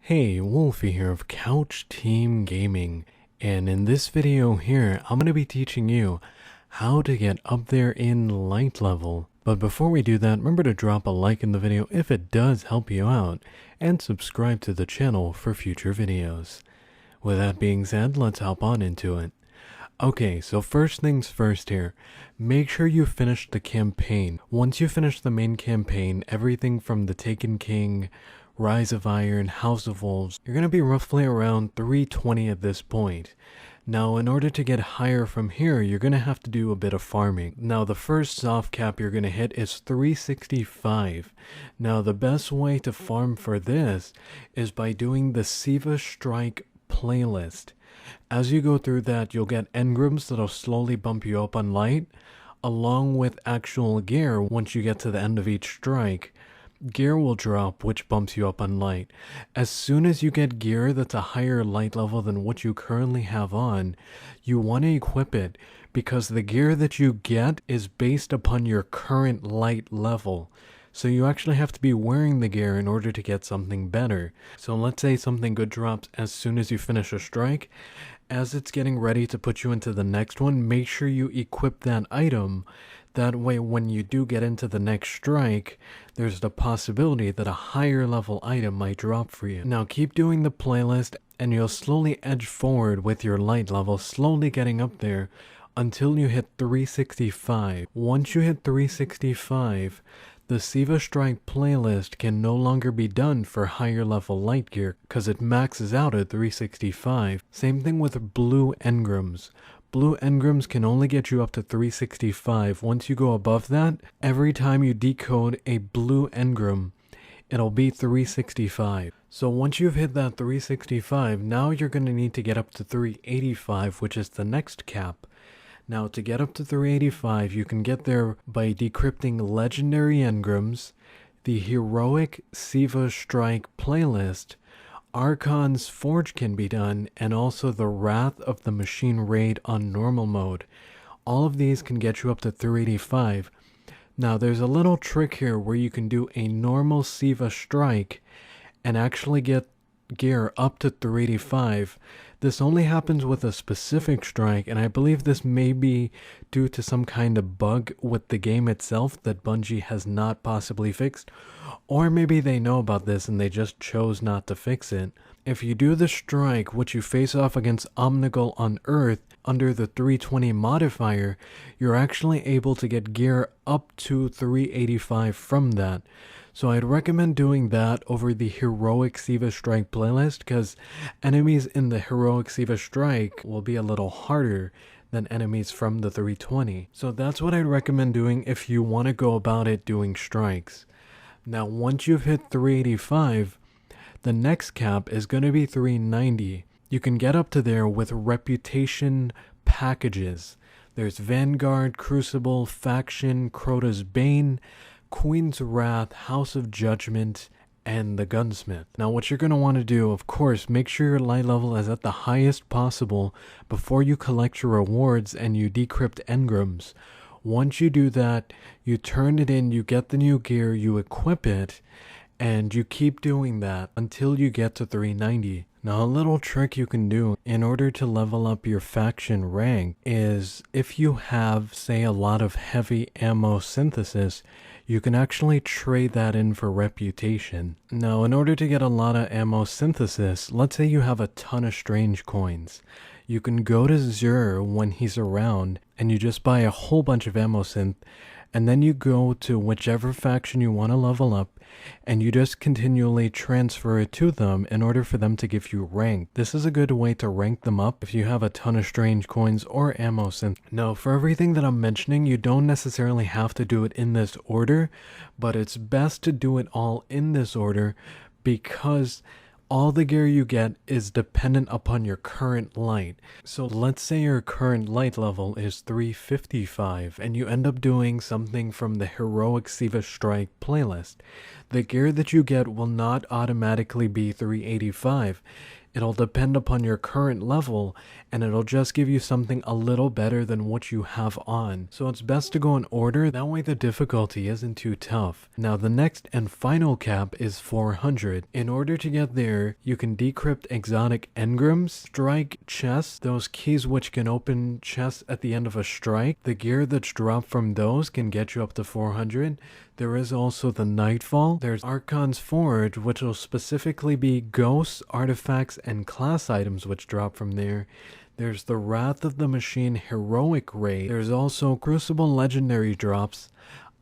Hey, Wolfie here of Couch Team Gaming, and in this video here, I'm going to be teaching you how to get up there in light level. But before we do that, remember to drop a like in the video if it does help you out, and subscribe to the channel for future videos. With that being said, let's hop on into it. Okay, so first things first here, make sure you finish the campaign. Once you finish the main campaign, everything from the Taken King, Rise of Iron, House of Wolves, you're going to be roughly around 320 at this point. Now, in order to get higher from here, you're going to have to do a bit of farming. Now, the first soft cap you're going to hit is 365. Now, the best way to farm for this is by doing the Siva Strike playlist. As you go through that, you'll get engrams that'll slowly bump you up on light, along with actual gear once you get to the end of each strike. Gear will drop, which bumps you up on light. As soon as you get gear that's a higher light level than what you currently have on, you want to equip it, because the gear that you get is based upon your current light level. So you actually have to be wearing the gear in order to get something better. So let's say something good drops as soon as you finish a strike. As it's getting ready to put you into the next one, make sure you equip that item. That way when you do get into the next strike, there's the possibility that a higher level item might drop for you. Now keep doing the playlist and you'll slowly edge forward with your light level, slowly getting up there until you hit 365. Once you hit 365, the Siva Strike playlist can no longer be done for higher level light gear because it maxes out at 365. Same thing with blue engrams. Blue engrams can only get you up to 365. Once you go above that, every time you decode a blue engram, it'll be 365. So once you've hit that 365, now you're going to need to get up to 385, which is the next cap. Now to get up to 385, you can get there by decrypting legendary engrams, the heroic Siva Strike playlist, Archon's Forge can be done, and also the Wrath of the Machine raid on normal mode. All of these can get you up to 385. Now there's a little trick here where you can do a normal Siva Strike and actually get gear up to 385. This only happens with a specific strike, and I believe this may be due to some kind of bug with the game itself that Bungie has not possibly fixed, or maybe they know about this and they just chose not to fix it. If you do the strike, which you face off against Omnigul on Earth under the 320 modifier, you're actually able to get gear up to 385 from that. So I'd recommend doing that over the Heroic Siva Strike playlist, because enemies in the Heroic Siva Strike will be a little harder than enemies from the 320. So that's what I'd recommend doing if you want to go about it doing strikes. Now once you've hit 385, the next cap is going to be 390. You can get up to there with reputation packages. There's Vanguard, Crucible, Faction, Crota's Bane, Queen's Wrath, House of Judgment, and the Gunsmith. Now what you're going to want to do, of course, make sure your light level is at the highest possible before you collect your rewards and you decrypt engrams. Once you do that, you turn it in, you get the new gear, you equip it, and you keep doing that until you get to 390. Now a little trick you can do in order to level up your faction rank is if you have, say, a lot of heavy ammo synthesis, you can actually trade that in for reputation. Now in order to get a lot of ammo synthesis, let's say you have a ton of strange coins. You can go to Xur when he's around and you just buy a whole bunch of ammo synth, and then you go to whichever faction you want to level up and you just continually transfer it to them in order for them to give you rank. This is a good way to rank them up if you have a ton of strange coins or ammo synth. Now for everything that I'm mentioning, you don't necessarily have to do it in this order, but it's best to do it all in this order because all the gear you get is dependent upon your current light. So let's say your current light level is 355 and you end up doing something from the Heroic Siva Strike playlist. The gear that you get will not automatically be 385. It'll depend upon your current level, and it'll just give you something a little better than what you have on. So it's best to go in order, that way the difficulty isn't too tough. Now the next and final cap is 400. In order to get there, you can decrypt exotic engrams, strike chests, those keys which can open chests at the end of a strike. The gear that's dropped from those can get you up to 400. There is also the Nightfall. There's Archon's Forge, which will specifically be ghosts, artifacts, and class items which drop from there. There's the Wrath of the Machine Heroic Raid. There's also Crucible Legendary drops,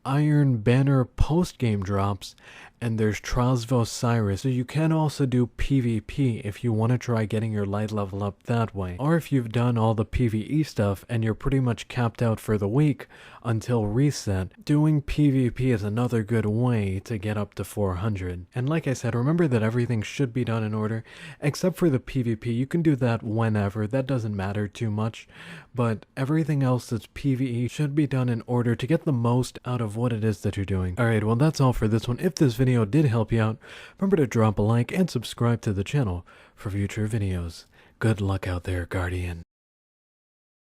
Iron Banner post-game drops, and there's Trials of Osiris. So you can also do PvP if you want to try getting your light level up that way. Or if you've done all the PvE stuff and you're pretty much capped out for the week until reset, doing PvP is another good way to get up to 400. And like I said, remember that everything should be done in order, except for the PvP. You can do that whenever, that doesn't matter too much, but everything else that's PvE should be done in order to get the most out of what it is that you're doing. Alright, well that's all for this one. If this video did help you out, remember to drop a like and subscribe to the channel for future videos. Good luck out there, Guardian.